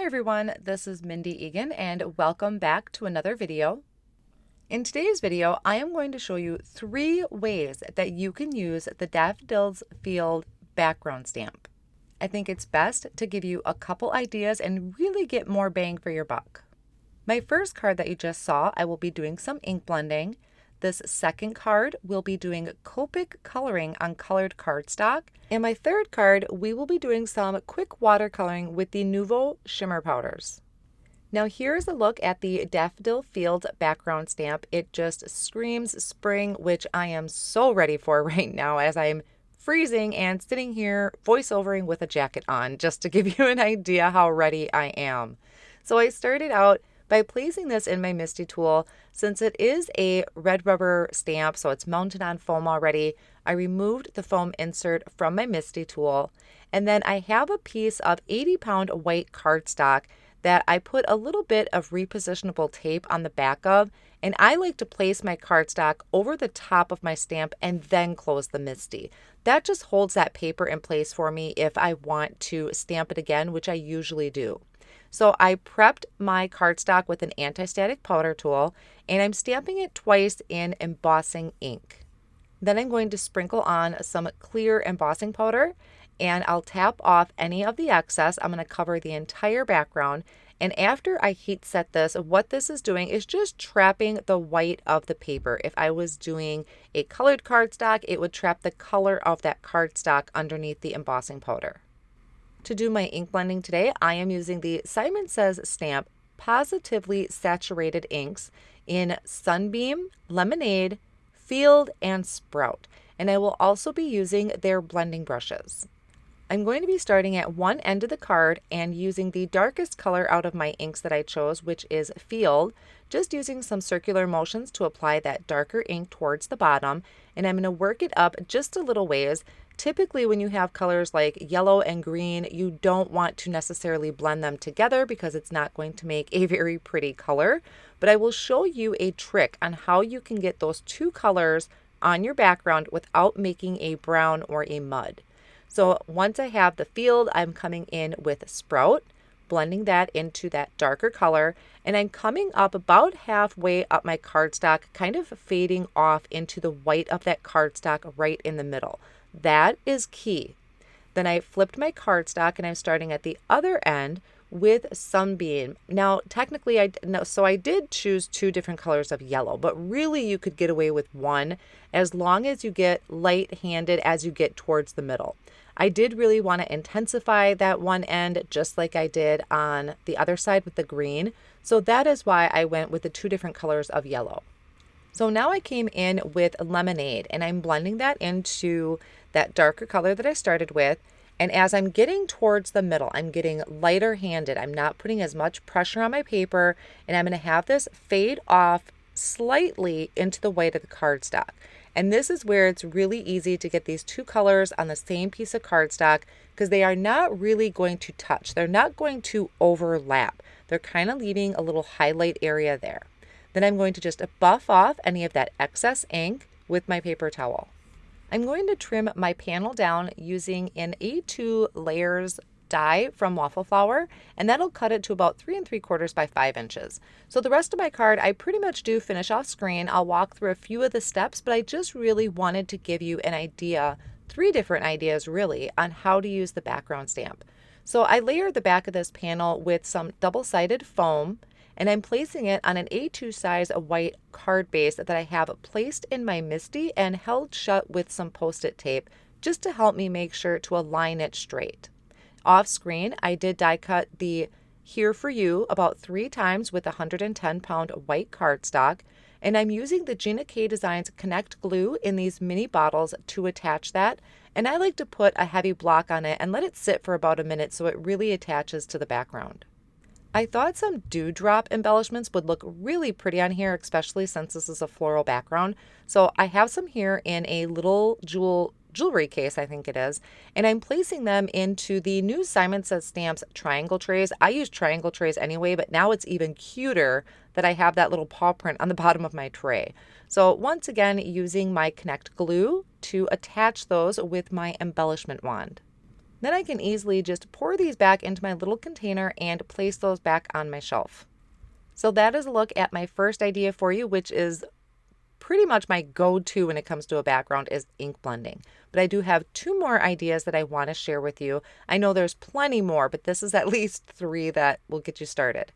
Hi everyone, this is Mindy Eggen and welcome back to another video. In today's video, I am going to show you 3 ways that you can use the Daffodil Field background stamp. I think it's best to give you a couple ideas and really get more bang for your buck. My first card that you just saw, I will be doing some ink blending. This second card, we'll be doing copic coloring on colored cardstock. And my third card, we will be doing some quick watercoloring with the Nouveau shimmer powders. Now here's a look at the Daffodil Field background stamp. It just screams spring, which I am so ready for right now as I'm freezing and sitting here voiceovering with a jacket on, just to give you an idea how ready I am. So I started out by placing this in my Misty tool. Since it is a red rubber stamp, so it's mounted on foam already, I removed the foam insert from my Misty tool. And then I have a piece of 80-pound white cardstock that I put a little bit of repositionable tape on the back of, and I like to place my cardstock over the top of my stamp and then close the Misty. That just holds that paper in place for me if I want to stamp it again, which I usually do. So I prepped my cardstock with an anti-static powder tool, and I'm stamping it twice in embossing ink. Then I'm going to sprinkle on some clear embossing powder, and I'll tap off any of the excess. I'm going to cover the entire background, and after I heat set this, what this is doing is just trapping the white of the paper. If I was doing a colored cardstock, it would trap the color of that cardstock underneath the embossing powder. To do my ink blending today, I am using the Simon Says stamp Pawsitively saturated inks in Sunbeam, Lemonade, Field, and Sprout. And I will also be using their blending brushes. I'm going to be starting at one end of the card and using the darkest color out of my inks that I chose, which is Field, just using some circular motions to apply that darker ink towards the bottom. And I'm going to work it up just a little ways. Typically, when you have colors like yellow and green, you don't want to necessarily blend them together because it's not going to make a very pretty color. But I will show you a trick on how you can get those 2 colors on your background without making a brown or a mud. So once I have the Field, I'm coming in with Sprout, blending that into that darker color, and I'm coming up about halfway up my cardstock, kind of fading off into the white of that cardstock right in the middle. That is key. Then I flipped my cardstock and I'm starting at the other end with Sunbeam. Now, technically, I did choose 2 different colors of yellow, but really you could get away with 1 as long as you get light-handed as you get towards the middle. I did really want to intensify that one end just like I did on the other side with the green. So that is why I went with the 2 different colors of yellow. So now I came in with Lemonade and I'm blending that into that darker color that I started with. And as I'm getting towards the middle, I'm getting lighter handed. I'm not putting as much pressure on my paper, and I'm going to have this fade off slightly into the white of the cardstock. And this is where it's really easy to get these 2 colors on the same piece of cardstock because they are not really going to touch. They're not going to overlap. They're kind of leaving a little highlight area there. Then I'm going to just buff off any of that excess ink with my paper towel. I'm going to trim my panel down using an A2 layers die from Waffle flour, and that'll cut it to about 3 3/4 by 5 inches. So the rest of my card, I pretty much do finish off screen. I'll walk through a few of the steps, but I just really wanted to give you an idea, 3 different ideas really, on how to use the background stamp. So I layered the back of this panel with some double-sided foam, and I'm placing it on an A2 size white card base that I have placed in my Misty and held shut with some Post-it tape just to help me make sure to align it straight. Off screen, I did die cut the Here For You about 3 times with 110-pound white cardstock, and I'm using the Gina K Designs Connect glue in these mini bottles to attach that, and I like to put a heavy block on it and let it sit for about a minute so it really attaches to the background. I thought some dewdrop embellishments would look really pretty on here, especially since this is a floral background. So I have some here in a little jewelry case, I think it is, and I'm placing them into the new Simon Says Stamps Traingle Trays. I use Traingle Trays anyway, but now it's even cuter that I have that little paw print on the bottom of my tray. So once again, using my Connect glue to attach those with my embellishment wand. Then I can easily just pour these back into my little container and place those back on my shelf. So that is a look at my first idea for you, which is pretty much my go-to when it comes to a background, is ink blending. But I do have two more ideas that I want to share with you. I know there's plenty more, but this is at least three that will get you started.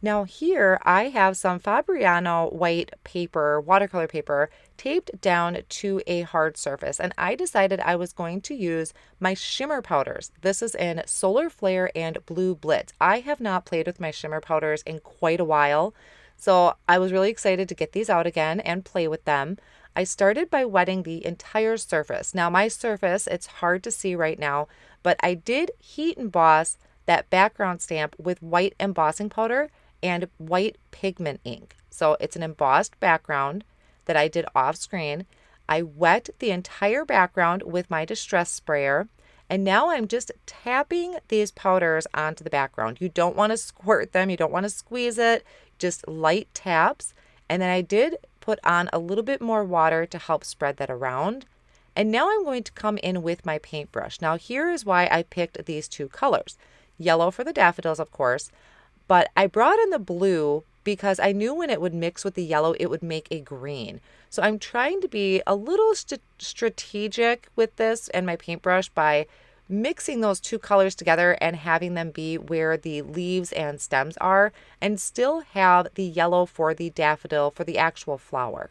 Now here I have some Fabriano white paper, watercolor paper, taped down to a hard surface, and I decided I was going to use my shimmer powders. This is in Solar Flare and Blue Blitz. I have not played with my shimmer powders in quite a while, so I was really excited to get these out again and play with them. I started by wetting the entire surface. Now my surface, it's hard to see right now, but I did heat emboss that background stamp with white embossing powder and white pigment ink. So it's an embossed background that I did off screen. I wet the entire background with my distress sprayer, and now I'm just tapping these powders onto the background. You don't want to squirt them, you don't want to squeeze it, just light taps. And then I did put on a little bit more water to help spread that around. And now I'm going to come in with my paintbrush. Now here is why I picked these two colors. Yellow for the daffodils, of course, but I brought in the blue because I knew when it would mix with the yellow, it would make a green. So I'm trying to be a little strategic with this and my paintbrush by mixing those two colors together and having them be where the leaves and stems are, and still have the yellow for the daffodil for the actual flower.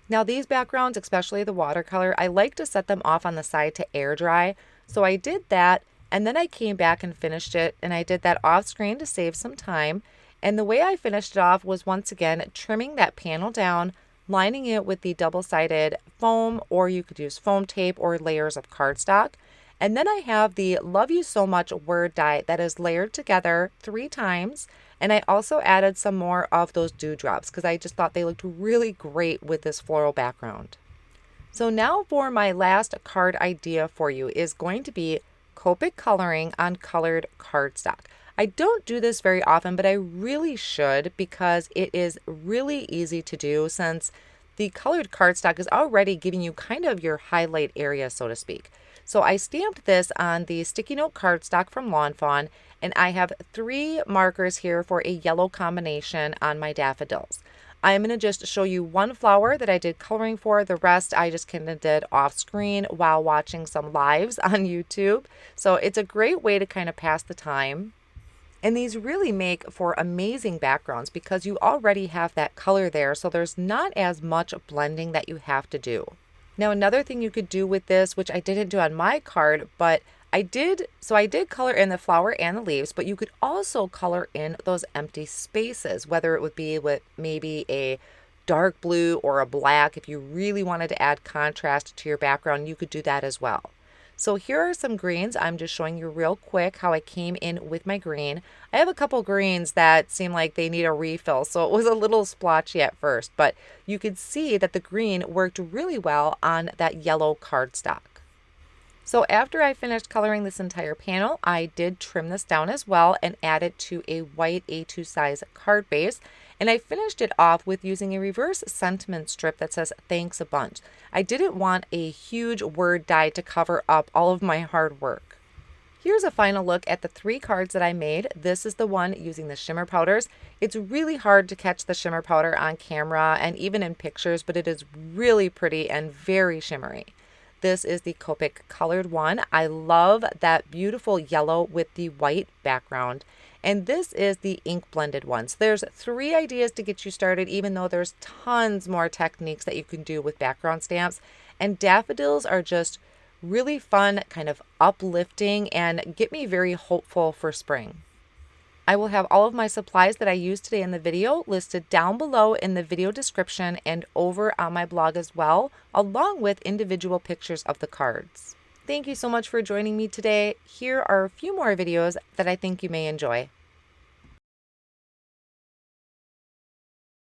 Now these backgrounds, especially the watercolor, I like to set them off on the side to air dry. So I did that. And then I came back and finished it, and I did that off screen to save some time. And the way I finished it off was once again trimming that panel down, lining it with the double-sided foam, or you could use foam tape or layers of cardstock. And then I have the Love You So Much word die that is layered together 3 times. And I also added some more of those dewdrops because I just thought they looked really great with this floral background. So now for my last card idea for you is going to be copic coloring on colored cardstock. I don't do this very often, but I really should because it is really easy to do since the colored cardstock is already giving you kind of your highlight area, so to speak. So I stamped this on the sticky note cardstock from Fawn, and I have 3 markers here for a yellow combination on my daffodils. I'm going to just show you one flower that I did coloring for. The rest I just kind of did off screen while watching some lives on YouTube. So it's a great way to kind of pass the time. And these really make for amazing backgrounds because you already have that color there. So there's not as much blending that you have to do. Now another thing you could do with this, which I didn't do on my card, but I did color in the flower and the leaves, but you could also color in those empty spaces, whether it would be with maybe a dark blue or a black. If you really wanted to add contrast to your background, you could do that as well. So here are some greens. I'm just showing you real quick how I came in with my green. I have a couple greens that seem like they need a refill, so it was a little splotchy at first, but you could see that the green worked really well on that yellow cardstock. So after I finished coloring this entire panel, I did trim this down as well and add it to a white A2 size card base. And I finished it off with using a reverse sentiment strip that says thanks a bunch. I didn't want a huge word die to cover up all of my hard work. Here's a final look at the 3 cards that I made. This is the one using the shimmer powders. It's really hard to catch the shimmer powder on camera and even in pictures, but it is really pretty and very shimmery. This is the Copic colored one. I love that beautiful yellow with the white background. And this is the ink blended one. So there's 3 ideas to get you started, even though there's tons more techniques that you can do with background stamps. And daffodils are just really fun, kind of uplifting, and get me very hopeful for spring. I will have all of my supplies that I used today in the video listed down below in the video description and over on my blog as well, along with individual pictures of the cards. Thank you so much for joining me today. Here are a few more videos that I think you may enjoy.